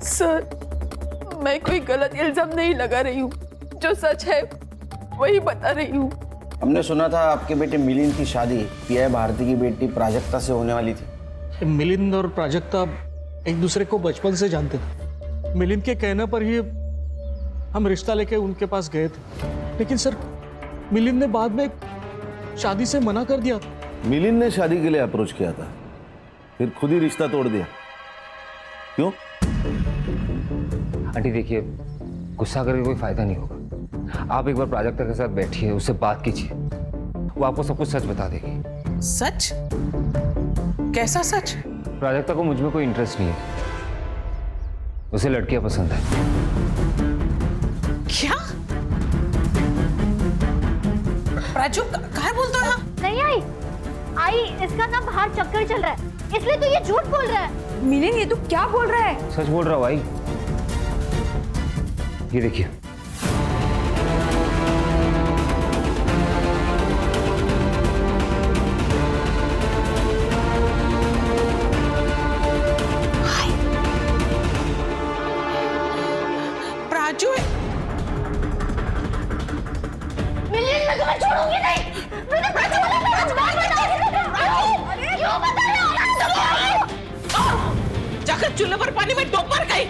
Sir, मैं कोई गलत इल्जाम नहीं लगा रही हूँ, जो सच है वही बता रही हूँ। हमने सुना था आपके बेटे मिलिंद की शादी पीआई भारती की बेटी प्राजक्ता से होने वाली थी। मिलिंद और प्राजक्ता एक दूसरे को बचपन से जानते थे। मिलिंद के कहने पर ही हम रिश्ता लेके उनके पास गए थे, लेकिन सर मिलिंद ने बाद में शादी से मना कर दिया। मिलिंद ने शादी के लिए अप्रोच किया था, फिर खुद ही रिश्ता तोड़ दिया। क्यों? आंटी देखिए, गुस्सा करके कोई फायदा नहीं होगा। आप एक बार प्राजक्ता के साथ बैठिए, उससे बात कीजिए, वो आपको सब कुछ सच बता देगी। सच? कैसा सच? प्राजक्ता को मुझ में कोई इंटरेस्ट नहीं है, उसे लड़कियां पसंद है। क्या? प्राजू क्या बोलते हो? नहीं आई, इसका ना बाहर चक्कर चल रहा है, इसलिए तो ये झूठ बोल रहा है। मिलिंद, ये तू क्या बोल रहा है? सच बोल रहा हूँ भाई, ये देखिए। प्राजू, मिलिंद, मैं तुम्हें छोड़ूंगी नहीं। मैंने प्राजू को सच बात बताई। क्यों बता रहे हो? जाकर चूल्हे पर पानी में डूब मर गई।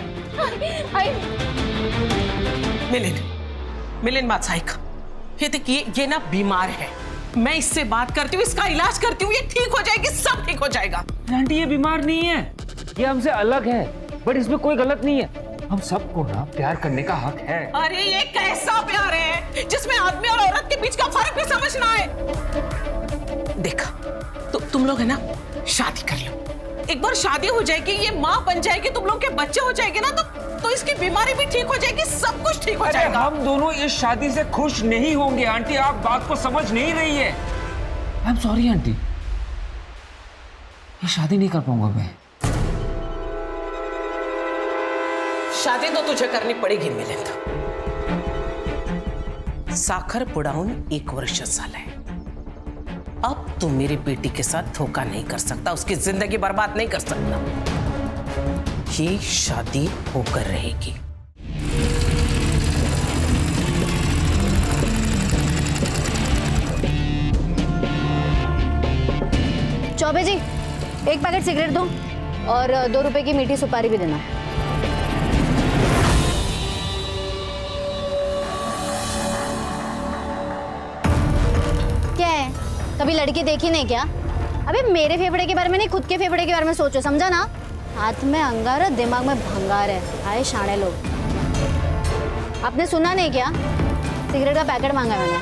मिलिंद बात साइक, ये देखिए, ये ना बीमार है। मैं इससे बात करती हूँ, इसका इलाज करती हूँ, ये ठीक हो जाएगी, सब ठीक हो जाएगा। आंटी ये बीमार नहीं है, ये हमसे अलग है, बट इसमें कोई गलत नहीं है। हम सबको ना प्यार करने का हक है। अरे ये कैसा प्यार है जिसमें आदमी और औरत के बीच का फर्क भी समझना है। देखा तो तुम लोग है ना, शादी कर लो, एक बार शादी हो जाएगी, ये माँ बन जाएगी, तुम लोग के बच्चे हो जाएंगे ना, तो इसकी बीमारी भी ठीक हो जाएगी, सब कुछ ठीक हो जाएगा। हम दोनों इस शादी से खुश नहीं होंगे आंटी, आप बात को समझ नहीं रही है। आई एम सॉरी आंटी, ये शादी नहीं कर पाऊंगा मैं। शादी तो तुझे करनी पड़ेगी मिलिंद। साखर पुडाऊन 1 वर्ष झालंय। अब तू मेरी बेटी के साथ धोखा नहीं कर सकता, उसकी जिंदगी बर्बाद नहीं कर सकता। ये शादी होकर रहेगी। चौबे जी, 1 पैकेट सिगरेट दो और 2 रुपए की मीठी सुपारी भी देना। क्या है, कभी लड़की देखी नहीं क्या? अबे मेरे फेफड़े के बारे में नहीं, खुद के फेफड़े के बारे में सोचो, समझा ना? हाथ में अंगार है, दिमाग में भंगार है। आए शाणे लोग। आपने सुना नहीं क्या? सिगरेट का पैकेट मांगा मैंने।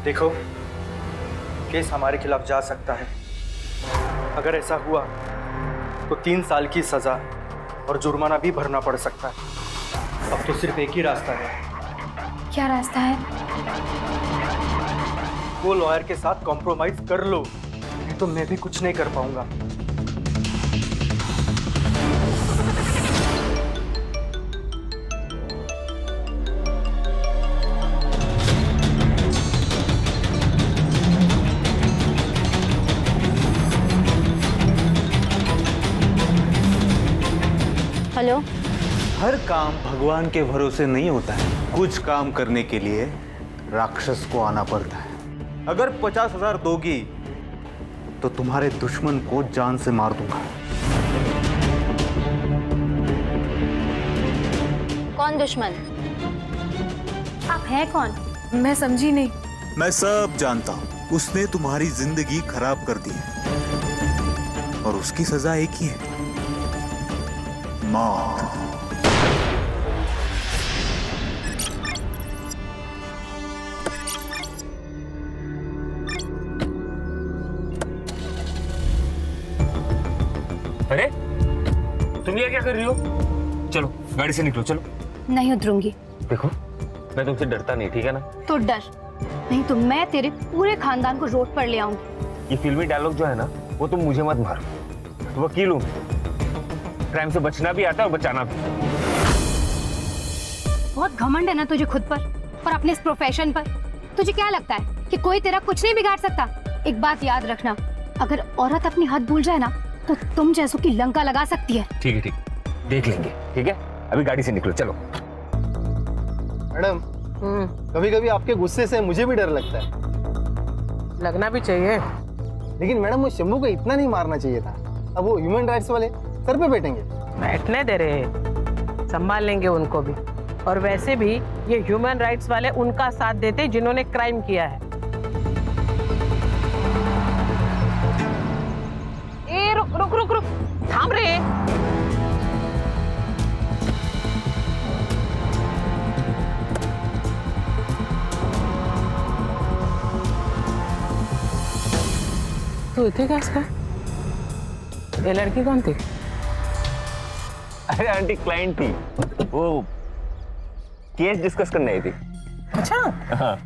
देखो, केस हमारे खिलाफ जा सकता है। अगर ऐसा हुआ तो 3 साल की सजा और जुर्माना भी भरना पड़ सकता है। अब तो सिर्फ एक ही रास्ता है। क्या रास्ता है? वो लॉयर के साथ कॉम्प्रोमाइज कर लो, नहीं तो मैं भी कुछ नहीं कर पाऊंगा। हेलो। हर काम भगवान के भरोसे नहीं होता है। कुछ काम करने के लिए राक्षस को आना पड़ता है। अगर 50,000 दोगी तो तुम्हारे दुश्मन को जान से मार दूंगा। कौन दुश्मन? आप हैं कौन? मैं समझी नहीं। मैं सब जानता हूं। उसने तुम्हारी जिंदगी खराब कर दी है और उसकी सजा एक ही है, मौत। अरे तुम ये क्या कर रही हो? चलो गाड़ी से निकलो, चलो। नहीं उतरूंगी। देखो, मैं तुमसे डरता नहीं, ठीक है ना? तो डर नहीं तो मैं तेरे पूरे खानदान को रोड पर ले आऊंगी। ये फिल्मी डायलॉग जो है ना, वो तुम मुझे मत मारो। तो वकील हूं, क्राइम से बचना भी आता है और बचाना भी। बहुत घमंड है ना तुझे खुद पर। और अपने इस प्रोफेशन पर। तुझे क्या लगता है कि कोई तेरा कुछ नहीं बिगाड़ सकता? एक बात याद रखना, अगर औरत अपनी हद भूल जाए ना तो तुम जैसों की लंका लगा सकती है। ठीक है, ठीक, देख लेंगे। ठीक है, अभी गाड़ी से निकलो, चलो। मैडम, कभी कभी आपके गुस्से से मुझे भी डर लगता है। लगना भी चाहिए। लेकिन मैडम, वो शंभू को इतना नहीं मारना चाहिए था। अब वो ह्यूमन राइट्स वाले सर पे बैठेंगे। बैठने दे रहे, संभाल लेंगे उनको भी। और वैसे भी ये ह्यूमन राइट्स वाले उनका साथ देते जिन्होंने क्राइम किया है। ए रुक रुक रुक रुक, थाम रे। तू इतने क्या इसका? ये लड़की कौन थी? अरे आंटी, क्लाइंट थी, वो केस डिस्कस करने आई थी। अच्छा, हाँ।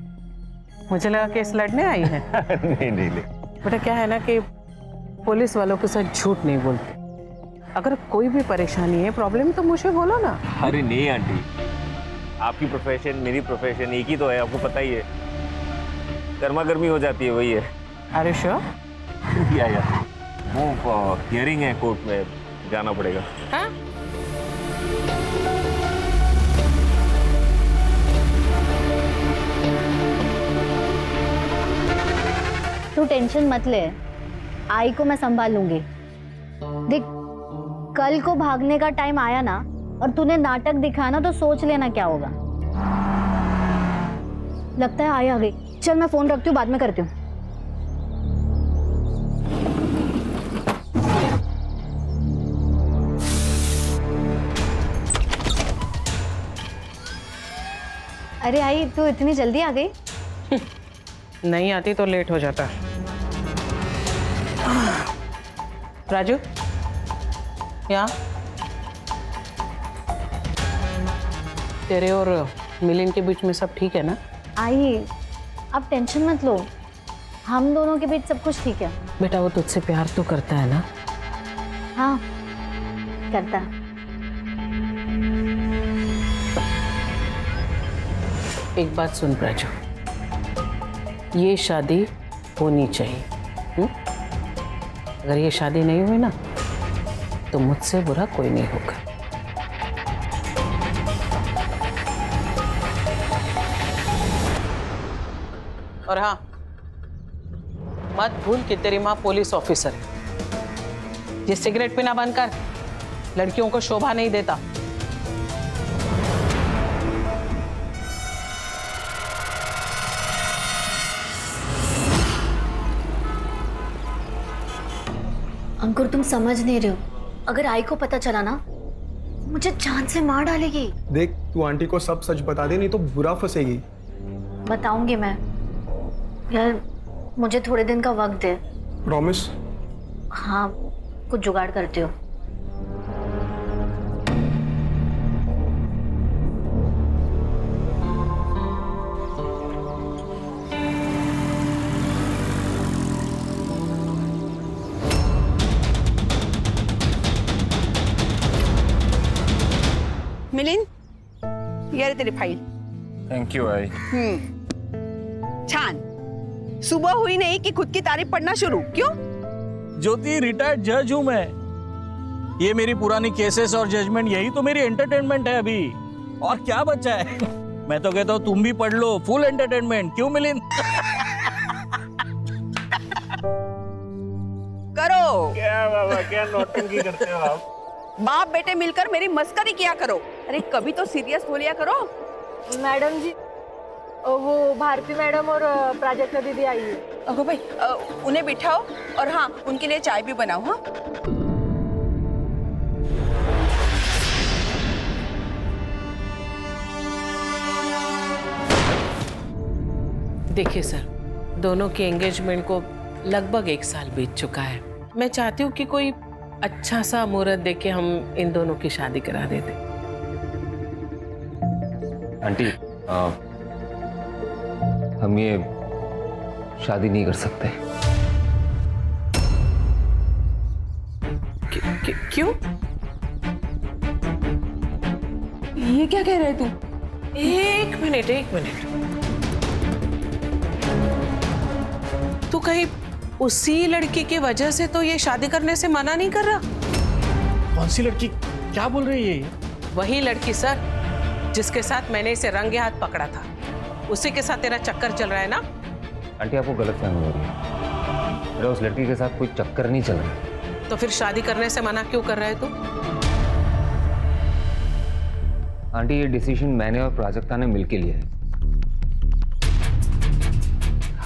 मुझे लगा केस लड़ने आई है। नहीं नहीं नहीं। बेटा क्या है ना कि पुलिस वालों के साथ झूठ नहीं बोलते। अगर कोई भी परेशानी है, प्रॉब्लम, तो मुझे बोलो ना। अरे नहीं आंटी, आपकी प्रोफेशन मेरी प्रोफेशन एक ही तो है, आपको पता ही है। गर्मा गर्मी हो जाती है, वही है। अरे श्योर? या वो हियरिंग है, कोर्ट में जाना पड़ेगा। हाँ? तू टेंशन मत ले, आई को मैं संभाल लूंगी। देख, कल को भागने का टाइम आया ना और तूने नाटक दिखाया ना तो सोच लेना क्या होगा। लगता है आई आ गई। चल मैं फोन रखती हूँ, बाद में करती हूँ। अरे आई, तू इतनी जल्दी आ गई? नहीं आती तो लेट हो जाता। राजू, यहाँ तेरे और मिलिंद के बीच में सब ठीक है ना? आई, आप टेंशन मत लो, हम दोनों के बीच सब कुछ ठीक है। बेटा वो तुझसे प्यार तो करता है ना? हाँ, करता है। एक बात सुन प्राजू, ये शादी होनी चाहिए। अगर ये शादी नहीं हुई ना तो मुझसे बुरा कोई नहीं होगा। और हाँ, मत भूल कि तेरी माँ पुलिस ऑफिसर है। ये सिगरेट पीना बंद कर, लड़कियों को शोभा नहीं देता। अंकुर, तुम समझ नहीं रहे हो। अगर आई को पता चला ना, मुझे जान से मार डालेगी। देख, तू आंटी को सब सच बता दे, नहीं तो बुरा फंसेगी। बताऊंगी मैं। यार, मुझे थोड़े दिन का वक्त दे। प्रॉमिस? हाँ, कुछ जुगाड़ करती हो। मिलिंद, ये तेरी फाइल। थैंक यू आई। छान। सुबह हुई नहीं कि खुद की तारीफ पढ़ना शुरू। क्यों? ज्योति, रिटायर्ड जज हूं मैं। ये मेरी पुरानी केसेस और जजमेंट, यही तो मेरी एंटरटेनमेंट है अभी। और क्या बचा है? मैं तो कहता हूँ तुम भी पढ़ लो, फुल एंटरटेनमेंट। क्यों मिलिंद? करो। क्या बाबा, क्या नौटंकी करते हो आप? बाप बेटे मिलकर मेरी मस्करी किया करो। अरे कभी तो सीरियस हो लिया करो। मैडम जी, वो भारती मैडम और प्राजक्ता दीदी आई है। अगो भाई, उन्हें बिठाओ और हाँ, उनके लिए चाय भी बनाओ। हाँ, देखिए सर, दोनों के एंगेजमेंट को लगभग 1 साल बीत चुका है। मैं चाहती हूँ कि कोई अच्छा सा मुहूर्त देके हम इन दोनों की शादी करा देते। आंटी, हम ये शादी नहीं कर सकते। क्यों? ये क्या कह रहे तू? एक मिनट तू कहीं उसी लड़की की वजह से तो ये शादी करने से मना नहीं कर रहा? कौन सी लड़की? क्या बोल रही है ये? वही लड़की सर, जिसके साथ मैंने इसे रंगे हाथ पकड़ा था, उसी के साथ तेरा चक्कर चल रहा है ना? आंटी आपको गलतफहमी हो रही है, मेरा उस लड़की के साथ कोई चक्कर नहीं चल रहा। तो फिर शादी करने से मना क्यों कर रहा है तू? आंटी ये डिसीजन मैंने और प्राजक्ता ने मिलके लिया है।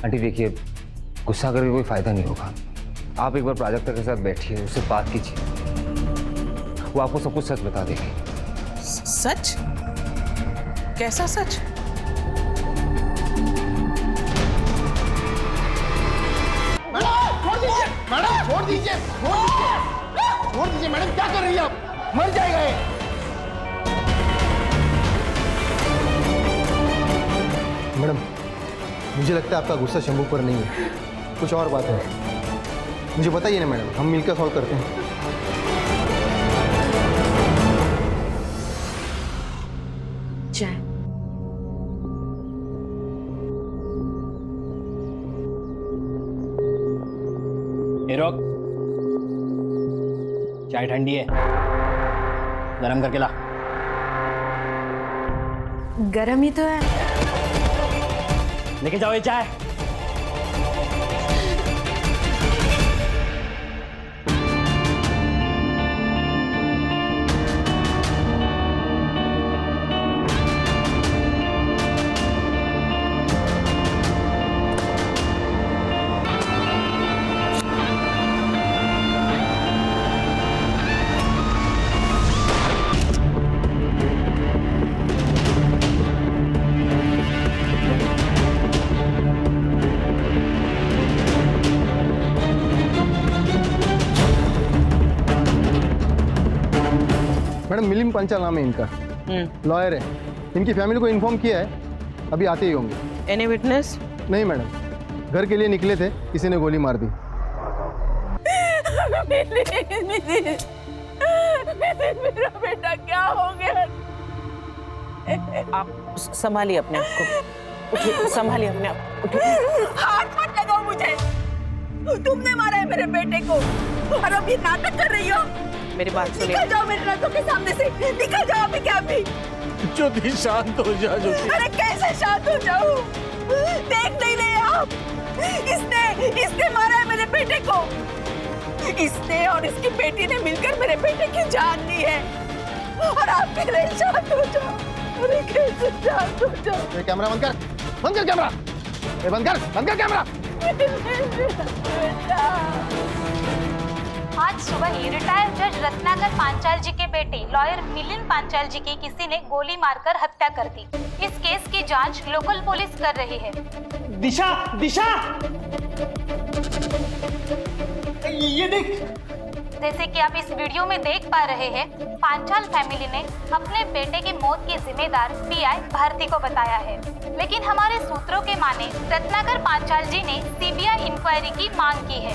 आंटी देखिए, गुस्सा करके कोई फायदा नहीं होगा। आप एक बार प्राजक्ता के साथ बैठिए, उससे बात कीजिए, वो आपको सब कुछ सच बता देगी। सच? कैसा सच? मैडम छोड़ दीजिए मैडम, क्या कर रही है आप? मर जाएगा ये। मैडम, मुझे लगता है आपका गुस्सा शंभू पर नहीं है, कुछ और बात है। मुझे बताइए ना मैडम, हम मिलकर सॉल्व करते हैं। चाय। रोक, चाय ठंडी है, गरम करके ला। गरम ही तो है। लेके जाओ ये चाय। मैडम, मिलिंद पंचाल नाम है इनका, लॉयर है। इनकी फैमिली को इन्फॉर्म किया है, अभी आते ही होंगे। Any witness? नहीं मैडम, घर के लिए निकले थे, किसी ने गोली मार दी। मेरा बेटा क्या हो गया? आप संभालिए अपने आप को, उठिए, संभालिए अपने आप, उठिए। हाथ मत लगाओ मुझे, तुमने मारा है मेरे बेटे को और अब ये नाटक कर रही हो। मेरी बात सुनिए। निकल जाओ मेरे रातों के सामने से, निकल जाओ अभी क्या अभी। ज्योति शांत हो जा ज्योति। अरे कैसे शांत हो जाऊं? देख नहीं रहे आप? इसने मारा है मेरे बेटे को। इसने और इसकी बेटी ने मिलकर मेरे बेटे की जान ली है और आप कह रहे हैं शांत हो जाओ। अरे कैसे शांत हो जाओ? कैमरा बंद कर, बंद कर कैमरा, बंद कर कैमरा। आज सुबह ही रिटायर्ड जज रत्नाकर पांचाल जी के बेटे लॉयर मिलिंद पांचाल जी की किसी ने गोली मारकर हत्या कर दी। इस केस की जांच लोकल पुलिस कर रही है। दिशा, दिशा, ये देख। जैसे कि आप इस वीडियो में देख पा रहे हैं, पांचाल फैमिली ने अपने बेटे की मौत की जिम्मेदार पीआई भारती को बताया है, लेकिन हमारे सूत्रों के माने रत्नाकर पांचाल जी ने सीबीआई इंक्वायरी की मांग की है।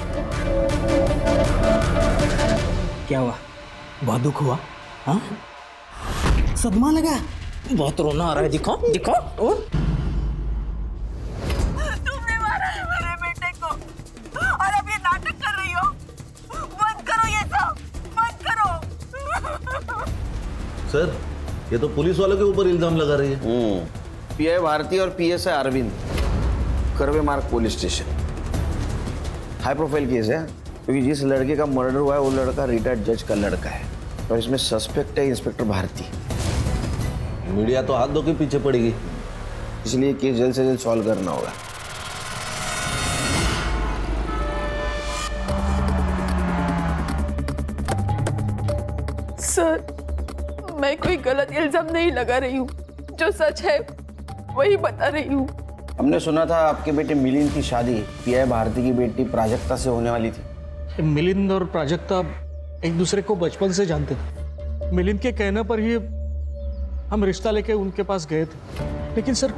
क्या हुआ? बहुत दुख हुआ? हाँ, सदमा लगा, बहुत रोना आ रहा है। दिखो दिखो। तुमने मारा है मेरे बेटे को और अब ये नाटक कर रही हो। बंद करो ये सब, बंद करो। सर, ये तो पुलिस वालों के ऊपर इल्जाम लगा रही है। पीआई भारती और पीएसआई अरविंद, करवे मार्ग police station. High profile case है, क्योंकि जिस लड़के का मर्डर हुआ है वो लड़का रिटायर्ड जज का लड़का है और इसमें सस्पेक्ट है इंस्पेक्टर भारती। मीडिया तो हाथ धो के पीछे पड़ेगी, इसलिए केस जल्द से जल्द सॉल्व करना होगा। सर, मैं कोई गलत इल्जाम नहीं लगा रही हूँ, जो सच है वही बता रही हूँ। हमने सुना था आपके बेटे मिलिंद की शादी पीआई भारती की बेटी प्राजक्ता से होने वाली थी। मिलिंद और प्राजक्ता एक दूसरे को बचपन से जानते थे। मिलिंद के कहने पर ही हम रिश्ता लेके उनके पास गए थे, लेकिन सर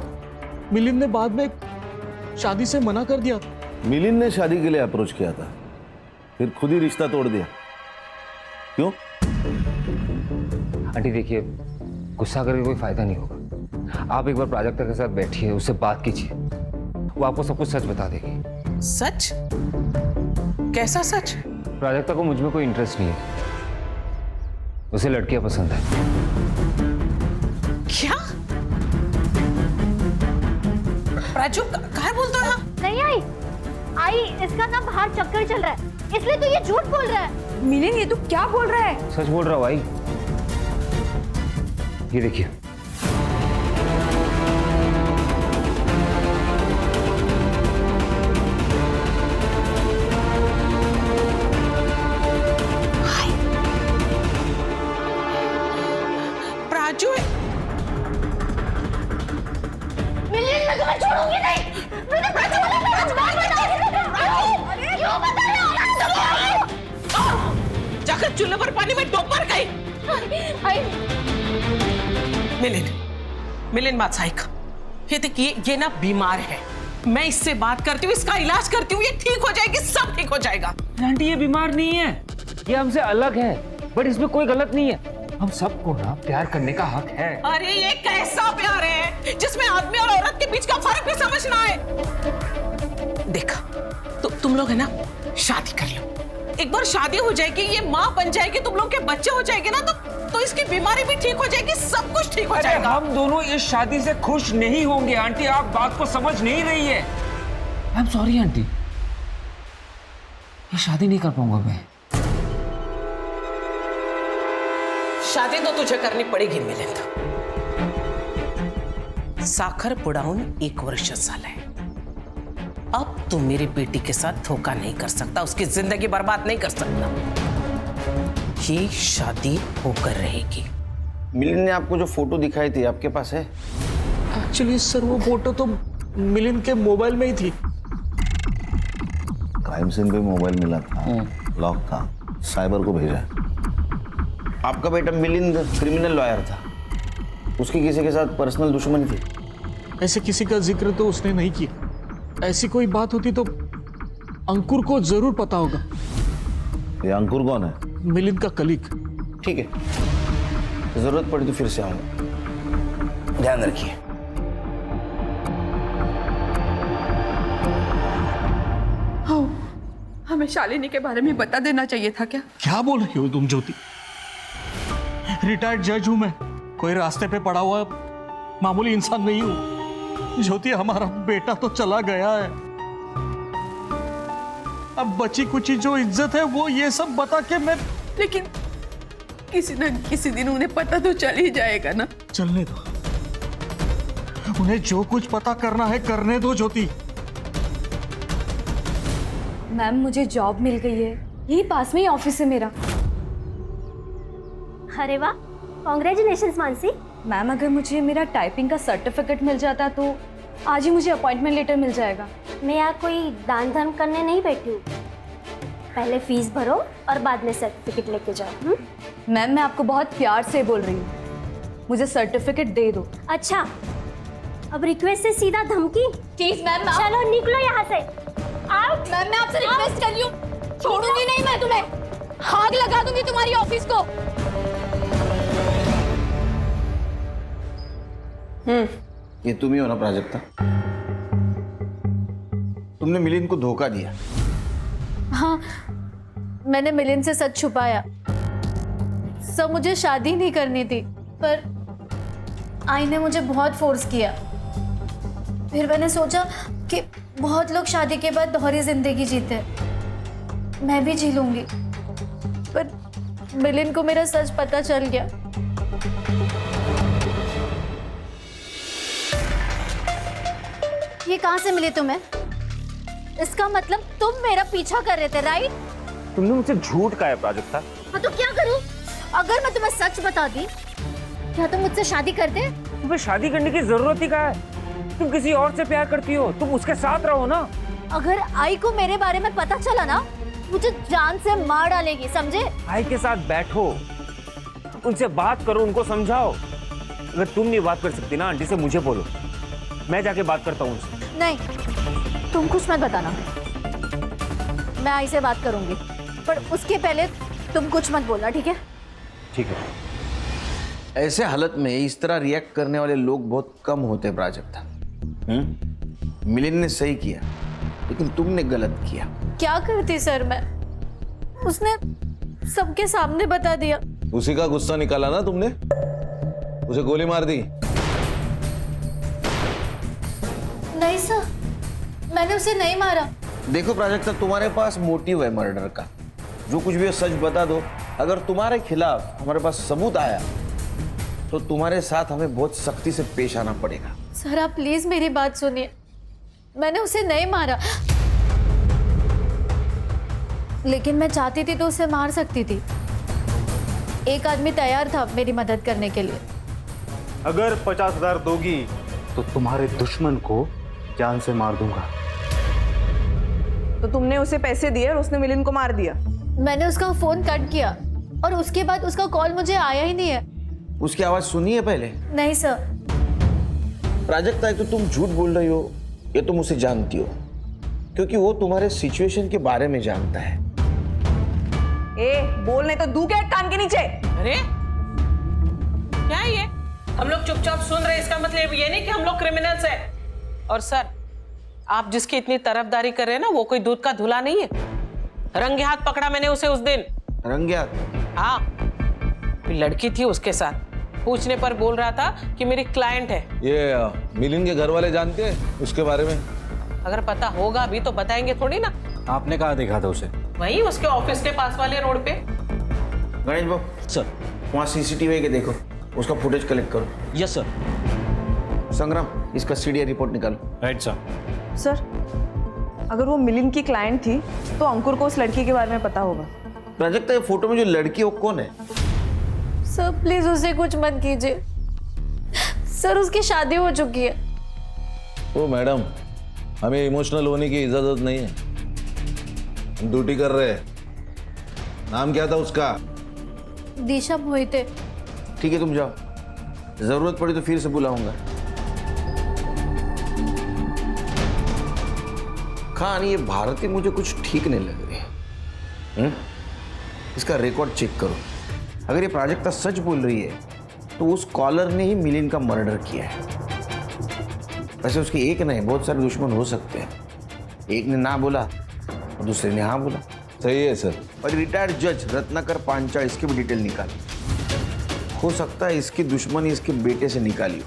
मिलिंद ने बाद में शादी से मना कर दिया। मिलिंद ने शादी के लिए अप्रोच किया था, फिर खुद ही रिश्ता तोड़ दिया। क्यों? आंटी देखिए, गुस्सा करके कोई फायदा नहीं होगा। आप एक बार प्राजक्ता के साथ बैठिए, उससे बात कीजिए, वो आपको सब कुछ सच बता देगी। सच? कैसा सच? प्राजक्ता को मुझ में कोई इंटरेस्ट नहीं है, उसे लड़कियां पसंद है। क्या? प्राजू क्या बोलता है? नहीं आई इसका ना बाहर चक्कर चल रहा है, इसलिए तो ये झूठ बोल रहा है। मिलिंद, ये तू क्या बोल रहा है? सच बोल रहा हूँ भाई, ये देखिए। प्राजू मिलिंद, मैं तुम्हें छोड़ूंगी नहीं। मैंने प्राजू को सच बात बताई। क्यों बता रहे हो? जाकर चूल्हे पर पानी में डूब मर गई। मिलिंद बात सही का। ये देखिए, ये ना बीमार है, मैं इससे बात करती हूँ, इसका इलाज करती हूँ, ये ठीक हो जाएगी, सब ठीक हो जाएगा। आंटी ये बीमार नहीं है, ये हमसे अलग है, बट इसमें कोई गलत नहीं है। हम सबको ना प्यार करने का हक है। अरे ये कैसा प्यार है जिसमें आदमी और औरत के बीच का फर्क भी समझना है। देखा, तो तुम लोग है ना शादी कर लो, एक बार शादी हो जाएगी, ये माँ बन जाएगी, तुम लोग के बच्चे हो जाएंगे ना, तो इसकी बीमारी भी ठीक हो जाएगी, सब कुछ ठीक हो जाएगा। हम दोनों इस शादी से खुश नहीं होंगे आंटी, आप बात को समझ नहीं रही है। आई एम सॉरी आंटी, ये शादी नहीं कर पाऊंगा मैं। शादी तो तुझे करनी पड़ेगी मिलिंद। साखर बुडाऊन 1 वर्ष झालंय, अब तू मेरी बेटी के साथ धोखा नहीं कर सकता, उसकी जिंदगी बर्बाद नहीं कर सकता। ये शादी होकर रहेगी। मिलिंद ने आपको जो फोटो दिखाई थी आपके पास है? एक्चुअली सर वो फोटो तो मिलिंद के मोबाइल में ही थी। क्राइम सीन पे मोबाइल मिला था, लॉक था, साइबर को भेजा। आपका बेटा मिलिंद क्रिमिनल लॉयर था, उसकी किसी के साथ पर्सनल दुश्मनी थी? ऐसे किसी का जिक्र तो उसने नहीं किया। ऐसी कोई बात होती तो अंकुर को जरूर पता होगा। ये अंकुर कौन है? मिलिंद का कलीग। ठीक है, जरूरत पड़ी तो फिर से आऊंगा, ध्यान रखिए। हमें शालिनी के बारे में बता देना चाहिए था क्या? क्या बोल रही हो तुम ज्योति? रिटायर्ड जज हूं मैं, कोई रास्ते पे पड़ा हुआ मामूली इंसान नहीं हूं। ज्योति, हमारा बेटा तो चला गया है, अब बची कुची जो इज्जत है वो ये सब बता के मैं। लेकिन किसी न किसी दिन उन्हें पता तो चल ही जाएगा ना। चलने दो, उन्हें जो कुछ पता करना है करने दो ज्योति। मैम, मुझे जॉब मिल गई है, यही पास में ही ऑफिस है मेरा। अरे वाह, कांग्रेचुलेशंस मानसी। मैम, अगर मुझे मेरा टाइपिंग का सर्टिफिकेट मिल जाता तो आज ही मुझे अपॉइंटमेंट लेटर मिल जाएगा। मैं यहाँ कोई दान धर्म करने नहीं बैठी हूँ, पहले फीस भरो और बाद में सर्टिफिकेट लेके जाओ। मैम, मैं आपको बहुत प्यार से बोल रही हूँ, मुझे सर्टिफिकेट दे दो। अच्छा, अब रिक्वेस्ट से सीधा धमकी? प्लीज मैम, चलो निकलो यहाँ से। आउट। मैम, मैं आपसे रिक्वेस्ट कर रही हूँ, छोड़ूंगी नहीं मैं तुम्हें, आग लगा दूंगी तुम्हारी ऑफिस को। ये तुम ही हो ना प्राजक्ता? तुमने मिलिंद को धोखा दिया। हाँ, मैंने मिलिंद से सच छुपाया। सब मुझे शादी नहीं करनी थी, पर आई ने मुझे बहुत फोर्स किया। फिर मैंने सोचा कि बहुत लोग शादी के बाद दोहरी जिंदगी जीते, मैं भी जी लूंगी। पर मिलिंद को मेरा सच पता चल गया। ये कहाँ से मिले तुम्हें? इसका मतलब तुम मेरा पीछा कर रहे थे, राइट? तुमने मुझसे झूठ कहा है प्राजक्ता। हाँ तो क्या करूं? अगर मैं तुम्हें सच बता दी, क्या तुम मुझसे शादी करते? तुम्हें शादी करने की जरूरत ही कहाँ है? तुम किसी और से प्यार करती हो, तुम उसके साथ रहो ना। अगर आई को मेरे बारे में पता चला ना, मुझे जान से मार डालेगी, समझे? आई के साथ बैठो, उनसे बात करो, उनको समझाओ। अगर तुम नहीं बात कर सकती ना, आंटी से मुझे बोलो, मैं जाके बात करता हूँ उनसे। नहीं, तुम कुछ मत बताना, मैं आई से बात करूंगी, पर उसके पहले तुम कुछ मत बोलना, ठीक है? ठीक है। ऐसे हालत में इस तरह रिएक्ट करने वाले लोग बहुत कम होते प्राजक्ता। मिलिंद ने सही किया, लेकिन तुमने गलत किया। क्या करती सर मैं? उसने सबके सामने बता दिया। उसी का गुस्सा निकाला ना तुमने, उसे गोली मार दी। नहीं सर, मैंने उसे नहीं मारा। देखो प्राजक्ता, तुम्हारे पास मोटिव है मर्डर का, जो कुछ भी है सच बता दो। अगर तुम्हारे खिलाफ हमारे पास सबूत आया तो तुम्हारे साथ हमें बहुत सख्ती से पेश आना पड़ेगा। सर आप प्लीज मेरी बात सुनिए, मैंने उसे नहीं मारा, लेकिन मैं चाहती थी तो उसे मार सकती थी। एक आदमी तैयार था मेरी मदद करने के लिए। अगर 50,000 दोगी तो तुम्हारे दुश्मन को जान से मार दूंगा। तो तुमने उसे पैसे दिए और उसने मिलिंद को मार दिया? मैंने उसका फोन कट किया और उसके बाद उसका कॉल मुझे आया ही नहीं है। उसकी आवाज सुनी है पहले? नहीं सर। प्राजक्ता, तो तुम झूठ बोल रही हो, ये तुम उसे जानती हो, क्योंकि वो तुम्हारे सिचुएशन के बारे में जानता है। ए, बोल नहीं तो दू क्या कान के नीचे। अरे क्या है ये? हम लोग चुपचाप सुन रहे, इसका मतलब ये नहीं कि हम लोग क्रिमिनल्स हैं। और सर, आप जिसकी इतनी तरफदारी कर रहे हैं ना, वो कोई दूध का धुला नहीं है। रंगे हाथ पकड़ा मैंने उसे उस दिन। रंगे हाथ? हाँ, कोई लड़की थी उसके साथ, पूछने पर बोल रहा था कि मेरी क्लाइंट है। ये मिलिंद के घर वाले जानते हैं उसके बारे में? अगर पता होगा भी तो बताएंगे थोड़ी ना। आपने कहाँ देखा था उसे? वही उसके ऑफिस के पास वाले रोड पे। गणेश बाबू सर। वहाँ सीसीटीवी के देखो, उसका फुटेज कलेक्ट करो। Yes sir. संग्राम, इसका सीडीआई रिपोर्ट निकालो। Right sir. सर, अगर वो मिलिंद की क्लाइंट थी तो अंकुर को उस लड़की के बारे में पता होगा। प्राजक्ता, ये फोटो में जो लड़की है वो कौन है? सर प्लीज उसे कुछ मत कीजिए सर, उसकी शादी हो चुकी है। ओ मैडम, हमें इमोशनल होने की इजाजत नहीं है, हम ड्यूटी कर रहे हैं। नाम क्या था उसका? दिशा मोहिते। ठीक है, तुम जाओ, जरूरत पड़ी तो फिर से बुलाऊंगा। खान, ये भारती मुझे कुछ ठीक नहीं लग रही। इसका रिकॉर्ड चेक करो। अगर ये प्राजक्ता सच बोल रही है तो उस कॉलर ने ही मिलिंद का मर्डर किया है। वैसे उसके एक नहीं, बहुत सारे दुश्मन हो सकते हैं। एक ने ना बोला और दूसरे ने हाँ बोला। सही है सर। और रिटायर्ड जज रत्नाकर पांचाल, इसकी भी डिटेल निकाली। हो सकता है इसकी दुश्मनी इसके बेटे से निकाली हो।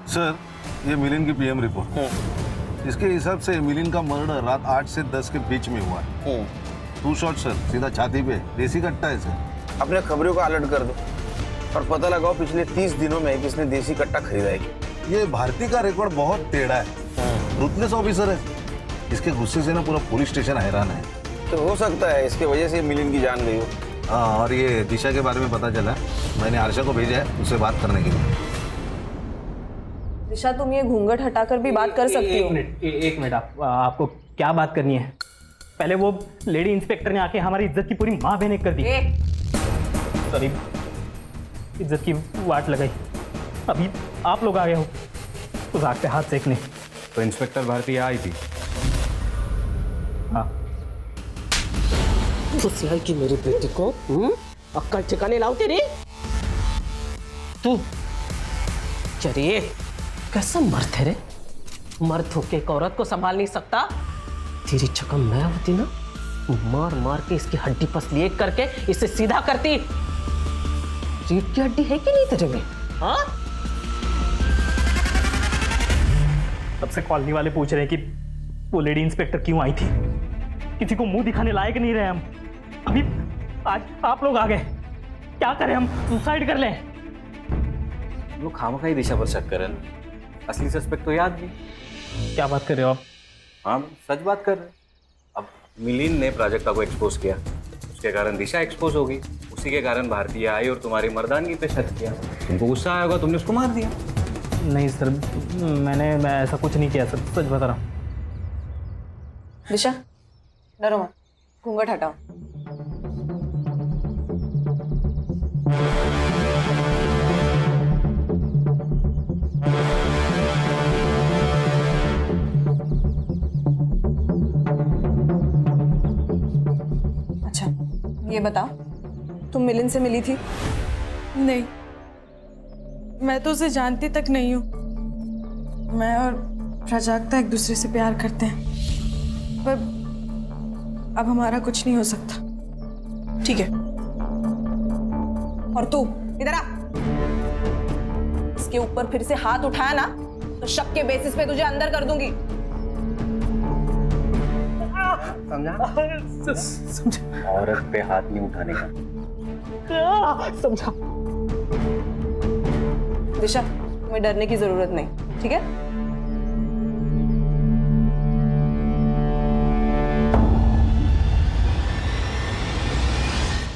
सर, ये मिलिंद की पीएम रिपोर्ट। इसके हिसाब से मिलिंद का मर्डर रात 8 से 10 के बीच में हुआ है। 2 शॉट सर, सीधा छाती पे। देसी कट्टा है सर। अपने खबरों को अलर्ट कर दो और पता लगाओ पिछले 30 दिनों में किसने देसी कट्टा खरीदा है। ये भारती का रिकॉर्ड बहुत टेढ़ा है। रुतलेस ऑफिसर है, इसके गुस्से से ना पूरा पुलिस स्टेशन हैरान है। तो हो सकता है इसके वजह से मिलिंद की जान गई हो। हाँ, और ये दिशा के बारे में पता चला, मैंने आरशा को भेजा है उससे बात करने के लिए। दिशा, तुम ये घूंघट हटाकर भी बात कर सकती हो। एक मिनट, आपको क्या बात करनी है? पहले वो लेडी इंस्पेक्टर ने आके हमारी इज्जत की पूरी माँ बहन कर दी। सॉरी, इज्जत की वाट लगाई। अभी आप लोग आ गए हो उस आग पे हाथ सेकने। तो इंस्पेक्टर भारती आई थी? हाँ। फुसलाई की मेरी बेटी को अक्कल ठिकाने लाओ तेरी। तू चलिए, कैसा मर्द है रे? मर्द होके एक औरत को संभाल नहीं सकता। तेरी जगह मैं होती ना, मार मार के इसकी हड्डी पसली एक करके इसे सीधा करती। रीढ़ की हड्डी है कि नहीं तेरे में? हाँ? सबसे कॉलोनी वाले पूछ रहे हैं कि वो लेडी इंस्पेक्टर क्यों आई थी। किसी को मुंह दिखाने लायक नहीं रहे हम। अभी आज आप लोग आ गए, क्या करें हम? सुसाइड कर लें? वो खामखा ही दिशा पर शक कर रहे हैं, असली सस्पेक्ट तो याद नहीं। क्या बात कर रहे हो आप? हाँ, सच बात कर रहे हैं। अब मिलिंद ने प्राजक्ता को एक्सपोज किया, उसके कारण दिशा एक्सपोज हो गई। उसी के कारण भारतीय आई और तुम्हारी मर्दानगी पे शक किया। तुमको गुस्सा आया होगा, तुमने उसको मार दिया। नहीं सर, मैं ऐसा कुछ नहीं किया सर, सच बता रहा हूँ। दिशा, डरो मत, घूंघट हटाओ। अच्छा, ये बताओ, तुम मिलिंद से मिली थी? नहीं, मैं तो उसे जानती तक नहीं हूँ। मैं और प्राजक्ता एक दूसरे से प्यार करते हैं, पर अब हमारा कुछ नहीं हो सकता। ठीक है, और तू इधर आ। इसके ऊपर फिर से हाथ उठाया ना तो शक के बेसिस पे तुझे अंदर कर दूंगी। समझा? औरत पे हाथ नहीं उठाने का। समझा? दिशा, तुम्हें डरने की जरूरत नहीं, ठीक है?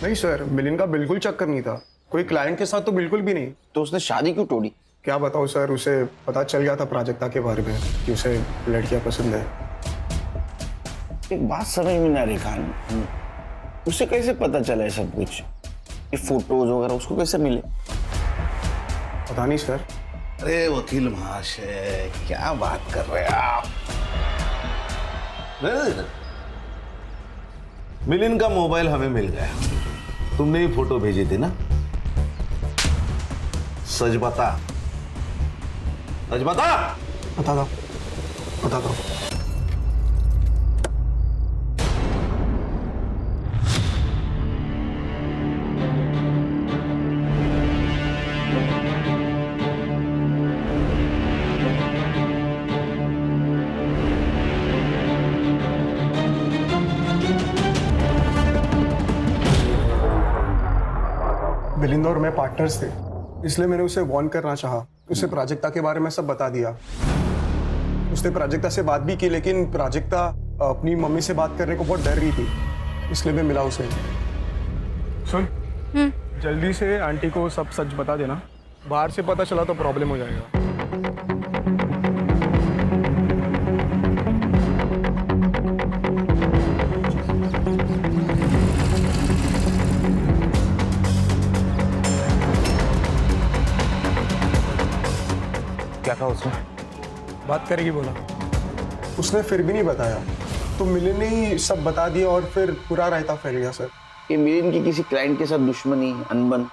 नहीं सर, मिलिंद का बिल्कुल चक्कर नहीं था, कोई क्लाइंट के साथ तो बिल्कुल भी नहीं। तो उसने शादी क्यों तोड़ी? क्या बताओ सर, उसे पता चल गया था प्राजक्ता के बारे में कि उसे लड़कियां पसंद है। एक बात समझ में ना रही खान, उसे कैसे पता चला है सब कुछ? ये फोटोज वगैरह उसको कैसे मिले? पता नहीं सर। अरे वकील महाशय, क्या बात कर रहे हैं आप? नहीं, मिलिंद का मोबाइल हमें मिल गया, तुमने ही फोटो भेजी थी ना? सच बता, सच बता। बता दो, बता दो। मिलिंद और मैं पार्टनर्स थे, इसलिए मैंने उसे वार्न करना चाहा। उसे प्राजक्ता के बारे में सब बता दिया। उसने प्राजक्ता से बात भी की, लेकिन प्राजक्ता अपनी मम्मी से बात करने को बहुत डर रही थी, इसलिए मैं मिला उसे। सुन, जल्दी से आंटी को सब सच बता देना, बाहर से पता चला तो प्रॉब्लम हो जाएगा। क्या कहा उसने? बात करेगी बोला। उसने फिर भी नहीं बताया, तो मिलिंद ने ही सब बता दिया और फिर पूरा रायता फैल गया सर। ये मिलिंद की किसी क्लाइंट के साथ दुश्मनी, अनबन?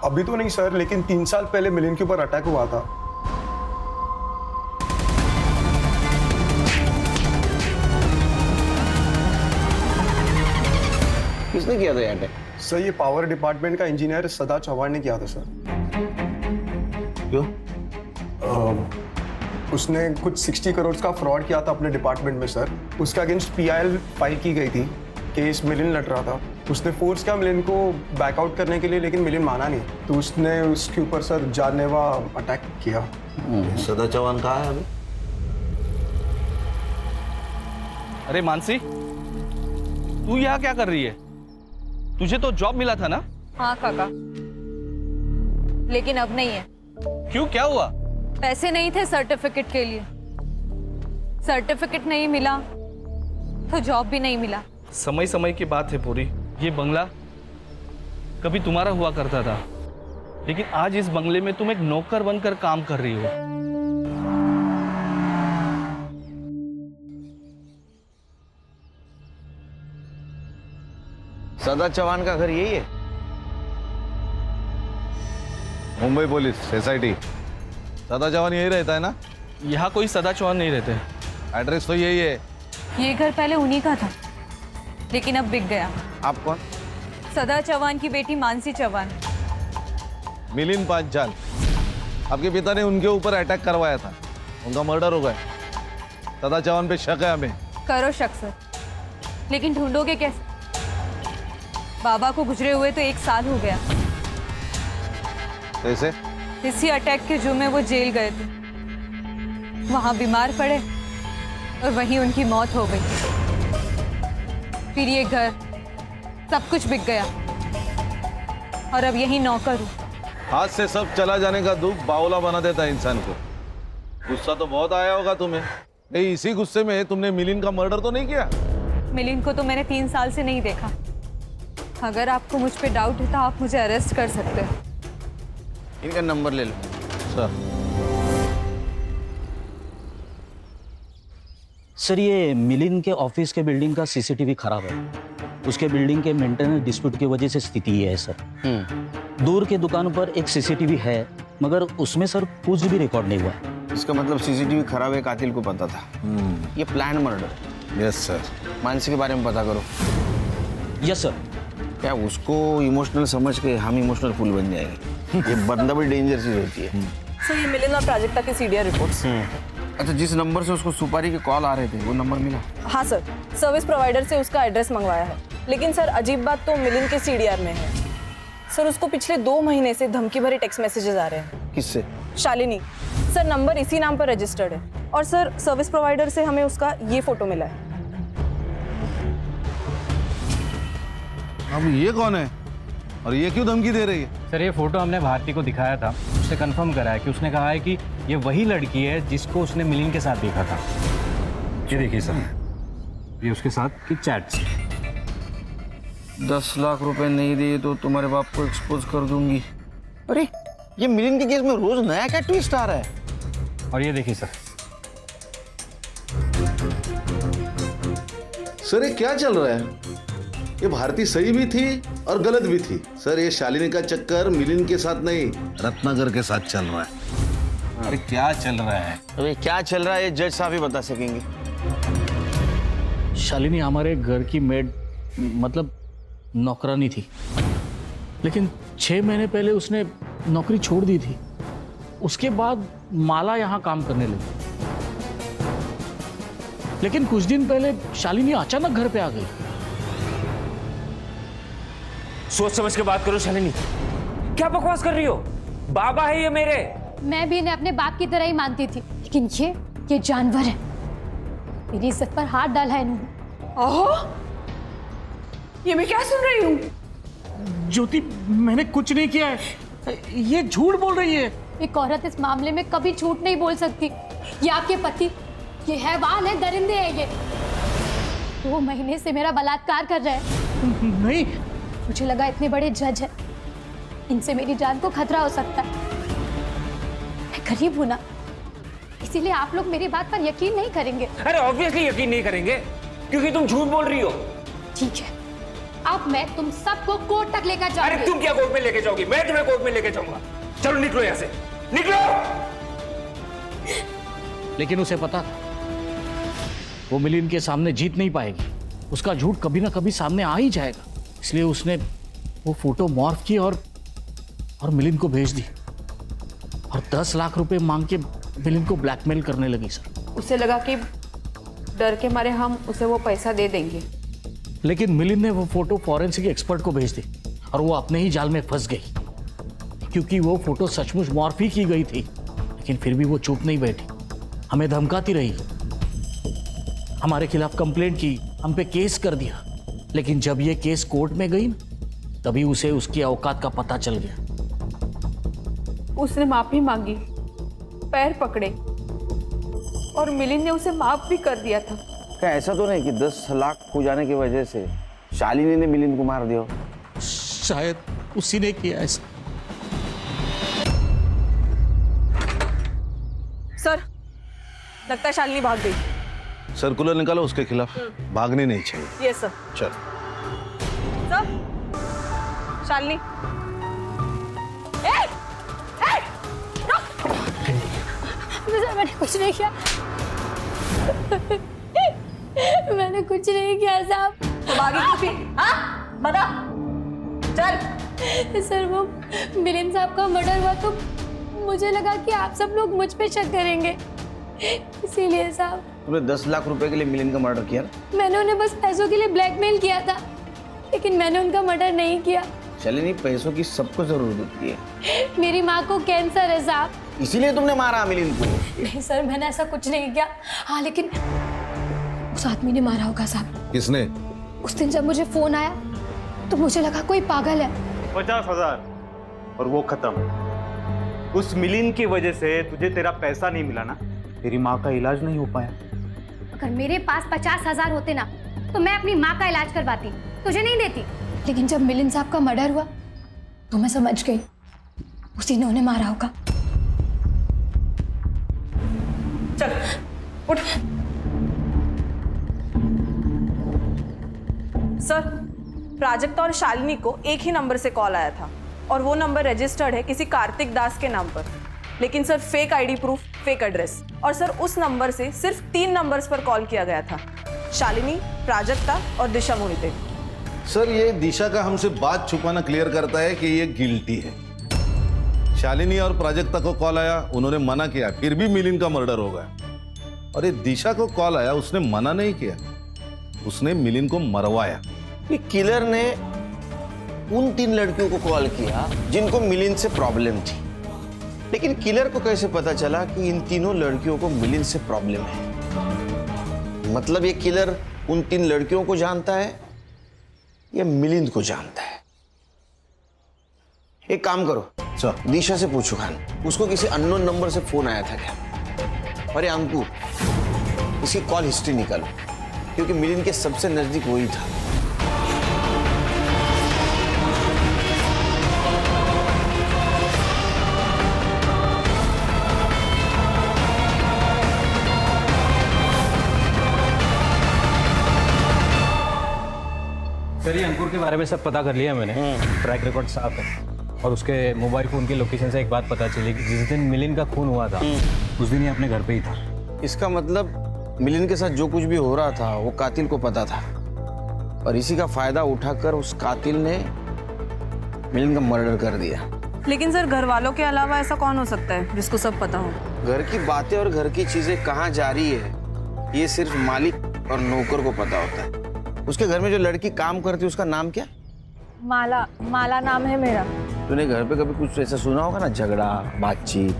अभी तो नहीं सर, लेकिन 3 साल पहले मिलिंद के ऊपर अटैक हुआ था। किसने किया था ये अटैक? सर, ये पावर डिपार्टमेंट का इंजीनियर सदा चौहान ने किया था सर। क्यों? उसने कुछ 60 करोड़ का फ्रॉड किया था अपने डिपार्टमेंट में सर। उसके अगेंस्ट PIL फाइल की गई थी, केस मिलिंद लड़ रहा था। उसने फोर्स किया मिलिंद को बैकआउट करने के लिए, लेकिन मिलिंद माना नहीं, तो उसने उसके ऊपर सर जानलेवा अटैक किया। सदा चौहान कहाँ है अभी? अरे मानसी, तू यहाँ क्या कर रही है? तुझे तो जॉब मिला था ना? हाँ काका, लेकिन अब नहीं है। क्यों, क्या हुआ? पैसे नहीं थे सर्टिफिकेट के लिए, सर्टिफिकेट नहीं मिला तो जॉब भी नहीं मिला। समय समय की बात है पूरी। ये बंगला कभी तुम्हारा हुआ करता था, लेकिन आज इस बंगले में तुम एक नौकर बनकर काम कर रही हो। सदा चौहान का घर यही है? Mumbai police SIT। सदा चौहान यही रहता है ना? यहाँ कोई सदा चौहान नहीं रहते। एड्रेस तो यही है। ये घर पहले उन्हीं का था, लेकिन अब बिक गया। आप कौन? सदा चौहान की बेटी मानसी चौहान। मिलिंद पांचाल, आपके पिता ने उनके ऊपर अटैक करवाया था, उनका मर्डर हो गया। सदा चौहान पे शक है हमें। करो शक सर, लेकिन ढूंढोगे कैसे? बाबा को गुजरे हुए तो 1 साल हो गया। कैसे? इसी अटैक के जुर्म वो जेल गए थे, वहां बीमार पड़े और वहीं उनकी मौत हो गई। फिर ये घर, सब कुछ बिक गया और अब यही नौकर हूँ। हाथ से सब चला जाने का दुख बावला बना देता है इंसान को। गुस्सा तो बहुत आया होगा तुम्हें। नहीं, इसी गुस्से में तुमने मिलिंद का मर्डर तो नहीं किया? मिलिंद को तो मैंने 3 साल से नहीं देखा, अगर आपको मुझ पे डाउट है तो आप मुझे अरेस्ट कर सकते हैं। इनका नंबर ले लो। सर ये मिलिंद के ऑफिस के बिल्डिंग का सीसीटीवी खराब है। उसके बिल्डिंग के मेंटेनेंस डिस्प्यूट की वजह से स्थिति ये है सर। दूर के दुकान पर एक सीसीटीवी है मगर उसमें सर कुछ भी रिकॉर्ड नहीं हुआ है। इसका मतलब सीसीटीवी खराब है, कातिल को पता था। ये plan murder. Yes sir. Mansi के बारे में पता करो। Yes sir. क्या उसको इमोशनल समझ के हम इमोशनल फूल बन जाएंगे? ये बंदा भी डेंजर चीज होती है। सर ये मिलिंद और प्राजक्ता के सीडीआर रिपोर्ट्स। अच्छा, जिस नंबर से उसको सुपारी के कॉल आ रहे थे वो नंबर मिला? हाँ सर, सर्विस प्रोवाइडर से उसका एड्रेस मंगवाया है। लेकिन सर अजीब बात तो मिलिंद के सीडीआर में है। सर उसको पिछले 2 महीने से धमकी भरे टेक्स्ट मैसेजेस आ रहे हैं। किससे? शालिनी। सर नंबर इसी नाम पर रजिस्टर्ड है। और सर सर्विस प्रोवाइडर से हमें उसका ये फोटो मिला है। अब ये कौन है और ये क्यों धमकी दे रही है? सर ये फोटो हमने भारती को दिखाया था, उससे कंफर्म करा है कि उसने कहा है कि ये वही लड़की है जिसको उसने मिलिंद के साथ देखा था। ये देखिए सर, ये उसके साथ की चैट्स। 10 लाख रुपए नहीं दिए तो तुम्हारे बाप को एक्सपोज कर दूंगी। अरे ये मिलिंद के केस में रोज नया क्या ट्विस्ट आ रहा है? और ये देखिए सर। सर ये क्या चल रहा है? ये भारती सही भी थी और गलत भी थी। सर ये शालिनी का चक्कर मिलिंद के साथ नहीं रत्नाकर के साथ चल रहा है। अरे क्या चल रहा है? अरे क्या चल रहा है ये जज साहब ही बता सकेंगे। शालिनी हमारे घर की मेड मतलब नौकरानी थी, लेकिन 6 महीने पहले उसने नौकरी छोड़ दी थी। उसके बाद माला यहाँ काम करने लगी, लेकिन कुछ दिन पहले शालिनी अचानक घर पे आ गई। सोच समझ के बात करो शालिनी, क्या बकवास कर रही हो? बाबा है ये मेरे। मैं भी इन्हें अपने बाप की तरह ही मानती थी, लेकिन ये जानवर है। मेरी इज्जत पर हाथ डाला है इन्होंने। ओहो, ये मैं क्या सुन रही हूँ? ज्योति, मैंने कुछ नहीं किया है, ये झूठ बोल रही है। एक औरत इस मामले में कभी झूठ नहीं बोल सकती। ये आपके पति, ये हैवान है, दरिंदे हैं ये। 2 महीने से मेरा बलात्कार कर रहे हैं। नहीं, मुझे लगा इतने बड़े जज है, इनसे मेरी जान को खतरा हो सकता है। मैं गरीब हूं ना, इसीलिए आप लोग मेरी बात पर यकीन नहीं करेंगे। अरे ऑब्वियसली यकीन नहीं करेंगे क्योंकि तुम झूठ बोल रही हो। ठीक है, अब मैं तुम सबको कोर्ट तक लेकर जाऊंगी। अरे तुम क्या कोर्ट में लेके जाओगी? मैं तुम्हें कोर्ट में लेके जाऊंगा। चलो निकलो यहाँ से, निकलो। लेकिन उसे पता था वो मिलिंद के सामने जीत नहीं पाएगी। उसका झूठ कभी ना कभी सामने आ ही जाएगा, इसलिए उसने वो फोटो मॉर्फ की और मिलिंद को भेज दी और 10 लाख रुपए मांग के मिलिंद को ब्लैकमेल करने लगी। सर उसे लगा कि डर के मारे हम उसे वो पैसा दे देंगे, लेकिन मिलिंद ने वो फोटो फॉरेंसिक एक्सपर्ट को भेज दी और वो अपने ही जाल में फंस गई, क्योंकि वो फोटो सचमुच मॉर्फ ही की गई थी। लेकिन फिर भी वो चुप नहीं बैठी, हमें धमकाती रही, हमारे खिलाफ कंप्लेंट की, हम पे केस कर दिया। लेकिन जब ये केस कोर्ट में गई ना, तभी उसे उसकी औकात का पता चल गया। उसने माफी मांगी, पैर पकड़े और मिलिंद ने उसे माफ भी कर दिया था। क्या ऐसा तो नहीं कि 10 लाख खो जाने की वजह से शालिनी ने मिलिंद को मार दिया? शायद उसी ने किया ऐसा। सर लगता है शालिनी भाग गई। सर्कुलर निकालो उसके खिलाफ, भागनी नहीं चाहिए। Yes sir. चल सर, शालिनी। मैंने कुछ नहीं किया। मैंने कुछ नहीं किया साहब। तो भागी क्यों थी? हाँ? बता। चल। सर वो मिलिंद साहब का मर्डर हुआ तो मुझे लगा कि आप सब लोग मुझ पे शक करेंगे, इसीलिए साहब। तुमने 10 लाख रुपए के लिए मिलिंद का मर्डर किया? मैंने उन्हें बस पैसों के लिए ब्लैकमेल किया था, लेकिन मैंने उनका मर्डर नहीं किया। शालिनी, पैसों की सबको जरूरत होती है। मेरी माँ को कैंसर है साहब, इसीलिए तुमने मारा मिलिंद को? नहीं सर, मैंने ऐसा कुछ नहीं किया। हाँ लेकिन उस आदमी ने मारा होगा साहब। किसने? उस दिन जब मुझे फोन आया तो मुझे लगा कोई पागल है। 50,000 और वो खत्म। उस मिलिंद की वजह से तुझे तेरा पैसा नहीं मिला ना, तेरी माँ का इलाज नहीं हो पाया। अगर मेरे पास 50,000 होते ना तो मैं अपनी माँ का इलाज करवाती, तुझे नहीं देती। लेकिन जब मिलिंद साहब का मर्डर हुआ तो मैं समझ गई उसी ने उन्हें मारा होगा। चल उठ। सर, प्राजक्ता और शालिनी को एक ही नंबर से कॉल आया था और वो नंबर रजिस्टर्ड है किसी कार्तिक दास के नाम पर, लेकिन sir fake ID proof, fake address, और सर उस नंबर से सिर्फ 3 नंबर्स पर कॉल किया गया था, शालिनी, प्राजक्ता और दिशा मोहिते। सर ये दिशा का हमसे बात छुपाना क्लियर करता है कि ये गिल्टी है। शालिनी और प्राजक्ता को कॉल आया, उन्होंने मना किया, फिर भी मिलिंद का मर्डर हो गया। और ये दिशा को कॉल आया, उसने मना नहीं किया, उसने मिलिंद को मरवाया। ये किलर ने उन 3 लड़कियों को कॉल किया जिनको मिलिंद से प्रॉब्लम थी, लेकिन किलर को कैसे पता चला कि इन तीनों लड़कियों को मिलिंद से प्रॉब्लम है? मतलब ये किलर उन 3 लड़कियों को जानता है या मिलिंद को जानता है? एक काम करो, दिशा से पूछो खान, उसको किसी अननोन नंबर से फोन आया था क्या? अरे अंकु, इसकी कॉल हिस्ट्री निकालो, क्योंकि मिलिंद के सबसे नजदीक वही था। सर ये अंकुर के बारे में सब पता कर लिया मैंने, ट्रैक रिकॉर्ड साफ है और उसके मोबाइल फोन की लोकेशन से एक बात पता चली कि जिस दिन मिलिंद का खून हुआ था उस दिन ही अपने घर पे ही था। इसका मतलब मिलिंद के साथ जो कुछ भी हो रहा था वो कातिल को पता था और इसी का फायदा उठाकर उस कातिल ने मिलिंद का मर्डर कर दिया। लेकिन सर घर वालों के अलावा ऐसा कौन हो सकता है जिसको सब पता हो? घर की बातें और घर की चीजें कहाँ जा रही है ये सिर्फ मालिक और नौकर को पता होता है। उसके घर में जो लड़की काम करती है उसका नाम क्या? माला। माला नाम है मेरा। तूने घर पे कभी कुछ ऐसा सुना होगा ना, झगड़ा, बातचीत,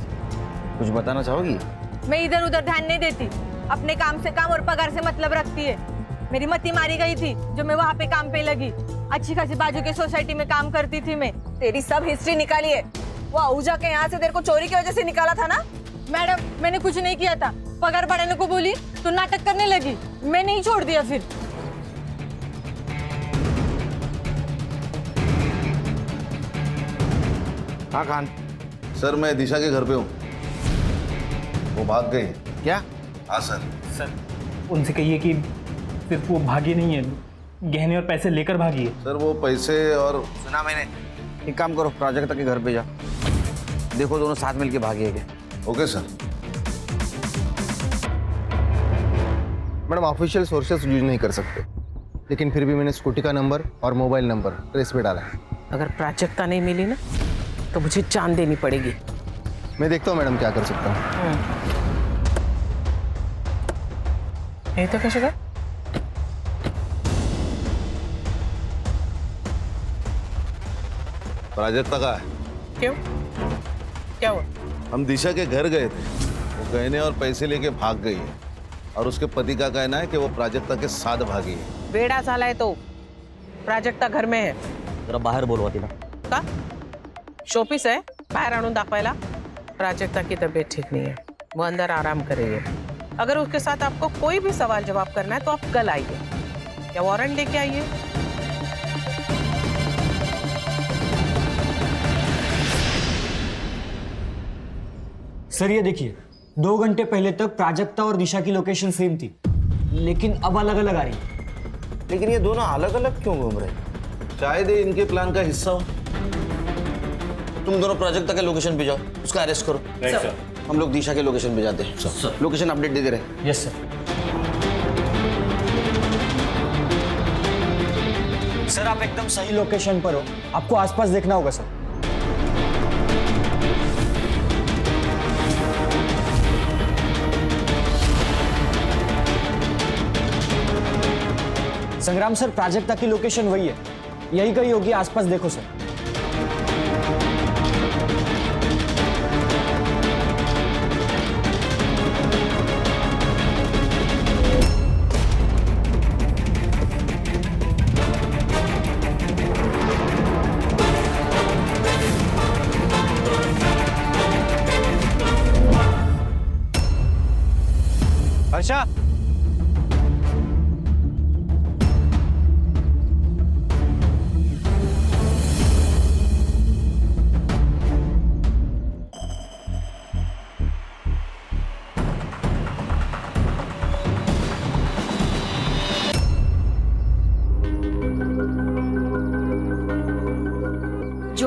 कुछ बताना चाहोगी? मैं इधर उधर ध्यान नहीं देती, अपने काम से काम और पगार से मतलब रखती है। मेरी मती मारी गई थी जो मैं वहाँ पे काम पे लगी। अच्छी खासी बाजू के सोसाइटी में काम करती थी मैं। तेरी सब हिस्ट्री निकाली है। वो आहूजा के यहाँ से तेरे को चोरी की वजह से निकाला था ना? मैडम मैंने कुछ नहीं किया था, पगार बढ़ाने को बोली तो नाटक करने लगी, मैं नहीं छोड़ दिया फिर। हाँ खान। सर मैं दिशा के घर पे हूँ, वो भाग गई। क्या? हाँ सर। सर उनसे कहिए कि सिर्फ वो भागी नहीं है, गहने और पैसे लेकर भागी है। सर वो पैसे और सुना मैंने। एक काम करो, प्राजक्ता के घर पे जा, देखो दोनों साथ मिलके भागे गए। Okay sir. Madam official sources use नहीं कर सकते, लेकिन फिर भी मैंने स्कूटी का नंबर और मोबाइल नंबर ट्रेस पे डाला है। अगर प्राजक्ता नहीं मिली ना तो मुझे जान देनी पड़ेगी। मैं देखता हूँ मैडम क्या कर सकता हूँ। ये तो कैसे कर? प्राजक्ता का है। क्यों? क्या हुआ? हम दिशा के घर गए थे, वो गहने और पैसे लेके भाग गई है और उसके पति का कहना है कि वो प्राजक्ता के साथ भागी है। वेड़ा साला है तो प्राजक्ता घर में है। जरा बाहेर बोलवा तिला. का शोपीस आहे बाहेर आणून दाखवायला. प्राजक्ता की तबीयत ठीक नहीं है, वो अंदर आराम कर रही है. अगर उसके साथ आपको कोई भी सवाल जवाब करना है तो आप कल आइए या वारंट लेके आइए. सर ये देखिए, 2 घंटे पहले तक प्राजक्ता और दिशा की लोकेशन सेम थी, लेकिन अब अलग अलग आ रही है. लेकिन ये दोनों अलग अलग क्यों घूम रहे हैं? शायद ये इनके प्लान का हिस्सा हो. तुम दोनों प्राजक्ता के लोकेशन पे जाओ, उसका अरेस्ट करो. सर. हम लोग दिशा के लोकेशन पे जाते हैं. लोकेशन अपडेट दे दे रहे. Yes sir. सर आप एकदम सही लोकेशन पर हो, आपको आसपास देखना होगा सर. संग्राम सर, प्राजक्ता की लोकेशन वही है, यही कहीं होगी, आसपास देखो सर. हर्षा,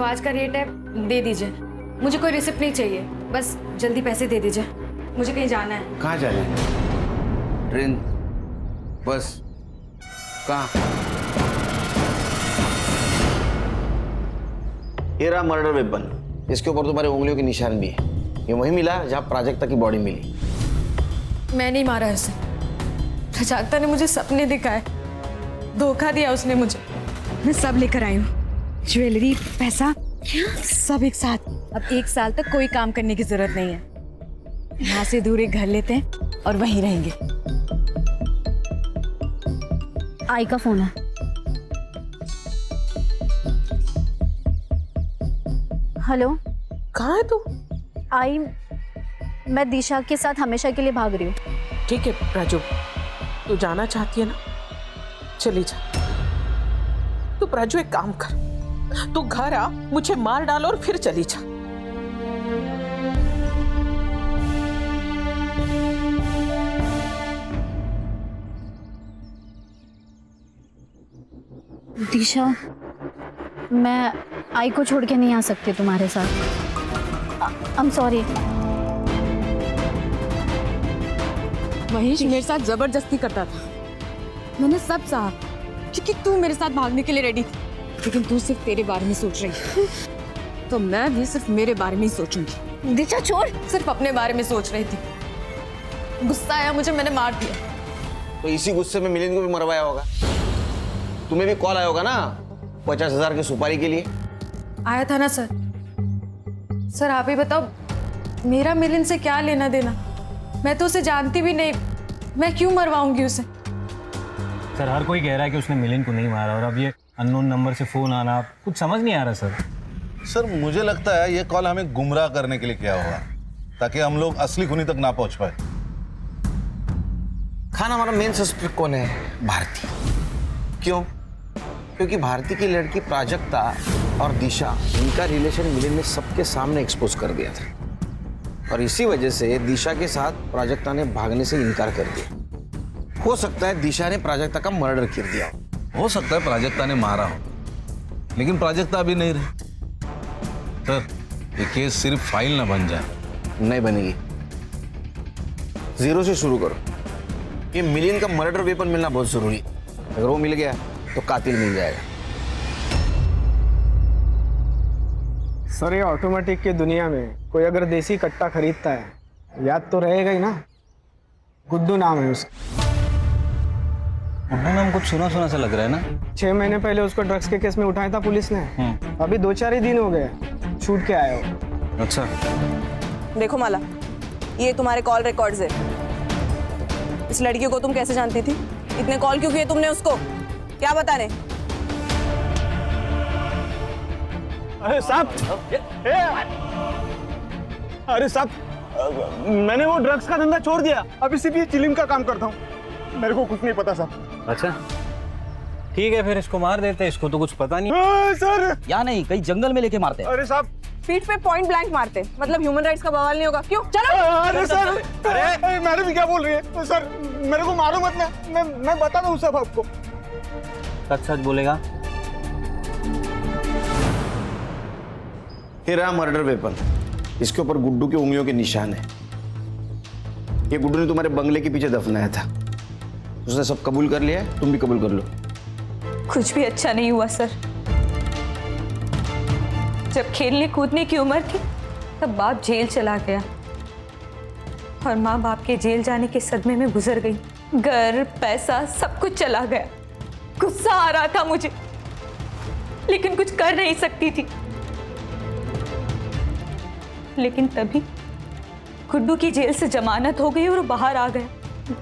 आज का रेट है, दे दीजिए। मुझे कोई रिसिप्ट नहीं चाहिए, बस जल्दी पैसे दे दीजिए, मुझे कहीं जाना है। कहाँ जाना है? ट्रेन, बस, कहाँ? ये रहा मर्डर वेपन। इसके ऊपर तुम्हारे उंगलियों के निशान भी है। ये वहीं मिला जहाँ प्राजक्ता की बॉडी मिली। मैं नहीं मारा उसे। प्राजक्ता ने मुझे सपने दिखाए, धोखा दिया उसने मुझे। मैं सब लेकर आई हूँ, ज्वेलरी, पैसा, सब एक साथ। अब 1 साल तक कोई काम करने की जरूरत नहीं है। यहाँ से दूर एक घर लेते हैं और वहीं रहेंगे। आई का फोन है। हेलो, कहाँ है तू? आई, मैं दिशा के साथ हमेशा के लिए भाग रही हूँ। ठीक है राजू, तू जाना चाहती है ना, चली जा। तू राजू एक काम कर, तू घर आ, मुझे मार डाल और फिर चली जा। दिशा, मैं आई को छोड़ के नहीं आ सकती तुम्हारे साथ। I am sorry. महेश मेरे साथ जबरदस्ती करता था, मैंने सब सहा, क्योंकि तू मेरे साथ भागने के लिए रेडी थी। लेकिन तू सिर्फ तेरे बारे में सोच रही है, तो मैं भी सिर्फ मेरे बारे में ही सोचूंगी। दिशा छोड़। सिर्फ अपने बारे में सोच रही थी। गुस्सा आया मुझे, मैंने मार दिया। तो इसी गुस्से में मिलिंद को भी मरवाया होगा। तुम्हें भी कॉल आया होगा ना 50,000 की सुपारी के लिए। आया था ना सर। सर आप ही बताओ, मेरा मिलिंद से क्या लेना देना? मैं तो उसे जानती भी नहीं, मैं क्यों मरवाऊंगी उसे? सर हर कोई कह रहा है कि उसने मिलिंद को नहीं मारा, और अब ये अननोन नंबर से फोन आना कुछ समझ नहीं आ रहा सर। सर मुझे लगता है ये कॉल हमें गुमराह करने के लिए किया होगा, ताकि हम लोग असली खूनी तक ना पहुंच पाए। खान, हमारा मेन सस्पेक्ट कौन है? भारती। क्यों? क्योंकि भारती की लड़की प्राजक्ता और दिशा, इनका रिलेशन मिलिंद ने सबके सामने एक्सपोज कर दिया था, और इसी वजह से दिशा के साथ प्राजक्ता ने भागने से इनकार कर दिया। हो सकता है दिशा ने प्राजक्ता का मर्डर कर दिया हो सकता है प्राजक्ता ने मारा हो, लेकिन प्राजक्ता अभी नहीं रही। सर ये केस सिर्फ फाइल ना बन जाए। नहीं बनेगी। जीरो से शुरू करो। ये मिलिंद का मर्डर वेपन मिलना बहुत जरूरी है। अगर वो मिल गया तो कातिल मिल जाएगा। सर ये ऑटोमेटिक की दुनिया में कोई अगर देसी कट्टा खरीदता है, याद तो रहेगा ही ना। गुड्डू नाम है उसका। गुड्डू नाम कुछ सुना सुना सा लग रहा है ना। 6 महीने पहले उसको ड्रग्स के केस में उठाया था पुलिस ने। अभी 2-4 ही दिन हो गए छूट के आया हो। अच्छा, देखो माला, ये तुम्हारे कॉल रिकॉर्ड्स है। इस लड़की को तुम कैसे जानती थी? इतने कॉल क्यों किए तुमने उसको? क्या बताने? अरे साहब, अरे साहब, मैंने वो ड्रग्स का धंधा छोड़ दिया, अभी सिर्फ ये चिलिंग का काम करता हूँ। मेरे को कुछ नहीं पता साहब। अच्छा ठीक है, फिर इसको मार देते हैं, इसको तो कुछ पता नहीं। सर या नहीं, कहीं जंगल में लेके मारते हैं। अरे साहब, पीठ पे पॉइंट ब्लैंक मारते, मतलब ह्यूमन राइट्स का बवाल नहीं होगा। क्यों? चलो। अरे सर, अरे मैडम क्या बोल रही है? सर मेरे को मारो मत, मैं बता दूँ सब आपको। सच सच बोलेगा? ये रहा मर्डर वेपन। इसके ऊपर गुड्डू की उंगलियों के निशान है। ये गुड्डू ने तुम्हारे बंगले के पीछे दफनाया था। उसने सब कबूल कर लिया है, तुम भी कबूल कर लो। कुछ भी अच्छा नहीं हुआ सर। जब खेलने कूदने की उम्र थी तब बाप जेल चला गया और माँ बाप के जेल जाने के सदमे में गुजर गई। घर, पैसा, सब कुछ चला गया। गुस्सा आ रहा था मुझे, लेकिन कुछ कर नहीं सकती थी। लेकिन तभी गुड्डू की जेल से जमानत हो गई और वो बाहर आ गया।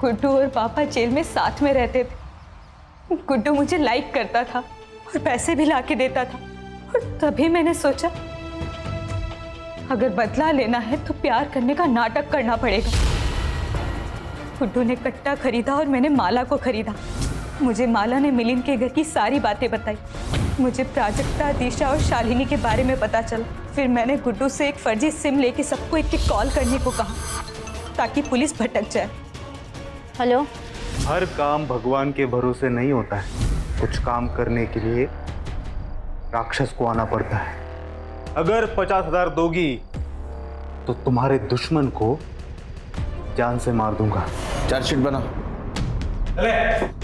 गुड्डू और पापा जेल में साथ में रहते थे। गुड्डू मुझे लाइक करता था और पैसे भी लाके देता था, और तभी मैंने सोचा अगर बदला लेना है तो प्यार करने का नाटक करना पड़ेगा। गुड्डू ने कट्टा खरीदा और मैंने माला को खरीदा। मुझे माला ने मिलिंद के घर की सारी बातें बताई। मुझे प्राजक्ता, दिशा और शालिनी के बारे में पता चला। फिर मैंने गुड्डू से एक फर्जी सिम लेके सबको एक कॉल करने को कहा ताकि पुलिस भटक जाए। हेलो। हर काम भगवान के भरोसे नहीं होता है। कुछ काम करने के लिए राक्षस को आना पड़ता है। अगर 50,000 दोगी तो तुम्हारे दुश्मन को जान से मार दूंगा। चार्जशीट बना। चले।